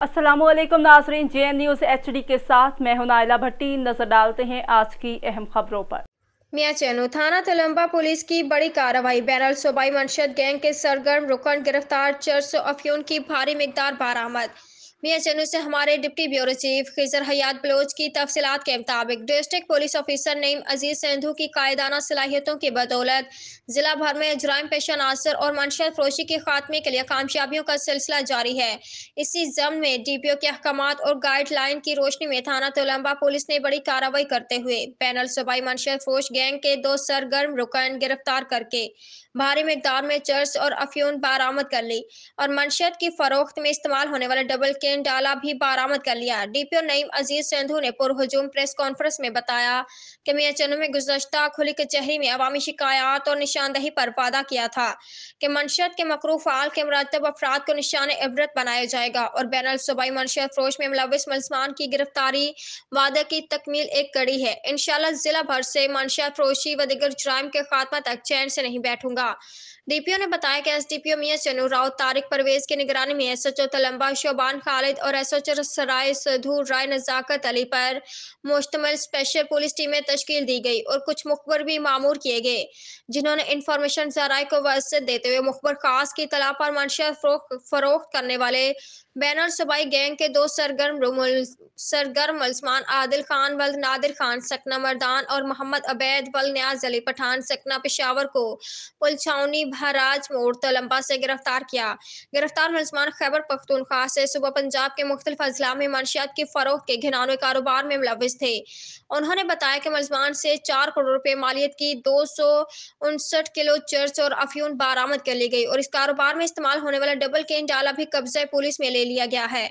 अस्सलाम वालेकुम नाज़रीन, JN न्यूज़ HD के साथ मैं हूं नाइला भट्टी। नजर डालते हैं आज की अहम खबरों पर। मियां चैनू थाना तेलंबा पुलिस की बड़ी कार्रवाई। बैरल सूबाई मंशद गैंग के सरगर्म रुकन गिरफ्तार। 400 अफीम की भारी मिकदार बरामद। मियां चैनू से हमारे डिप्टी ब्यूरो चीफ खिजर हयात बलोच की तफसीलात के मुताबिक डिस्ट्रिक्ट पुलिस ऑफिसर नईम अजीज सिंधु की कायदाना सलाहियतों की बदौलत जिला भर में जराइम पेशा नासर और मनशत फरोशी के खात्मे के लिए कामयाबियों का सिलसिला जारी है। इसी जम में DPO के अहकामात और गाइड लाइन की रोशनी में थाना तेलंबा पुलिस ने बड़ी कार्रवाई करते हुए पैनल सूबाई मनशत फरोश गैंग के 2 सरगर्म रुकन गिरफ्तार करके भारी मिकदार में चर्स और अफ्यून बरामद कर ली और मनशत की फरोख्त में इस्तेमाल होने वाला डबल केन डाला भी बरामद कर लिया। DPO नईम अजीज सिंधु ने पुरहुजूम प्रेस कॉन्फ्रेंस में बताया कि मियां चैनू में गुज़श्ता खुली कचहरी में अवामी शिकायत और निशानदही पर वादा किया था कि मनशत के मकरूह फाल के मुरतब अफराद को निशान इबरत बनाया जाएगा और बैनल सूबाई मनशत फरोश में मुलविस मुलजमान की गिरफ्तारी वादे की तकमील एक कड़ी है। इंशाअल्लाह जिला भर से मनशत फरोशी व दिगर जुराइम के खात्मा तक चैन से नहीं बैठूंगा। DPO ने बताया कि SDPO मियां चैनू राव तारिक परवेज की निगरानी में SHO तेलंबा शोबान खालिद और SHO सराय सधू राय नजाकत अली पर मुश्तमिल स्पेशल पुलिस टीमें तश्कील दी गई और कुछ मुखबर भी मामूर किए गए, जिन्होंने इंफॉर्मेशन जराए को वसत देते हुए मुखबर खास की तला पर मनशत फरोख्त करने वाले बैनर सूबाई गैंग के 2 सरगर्म मुलजमान आदिल खान वल्द नादिर खान सकना मर्दान और मोहम्मद अबैद वल्द न्याज अली पठान सकना पेशावर को पुलछावनी बहराज मोड़ तेलंबा से गिरफ्तार किया। गिरफ्तार मुलजमान खैबर पख्तूनख्वा से सुबह पंजाब के मुख्तलिफ अजला में मनशियात की फरोख्त के घिनौने कारोबार में मुलविस थे। उन्होंने बताया कि मुलजमान से 4 करोड़ रुपए मालियत की 259 किलो चर्च और अफ्यून बरामद कर ली गई और इस कारोबार में इस्तेमाल होने वाला डबल केन डाला भी कब्जे पुलिस में ले लिया गया है।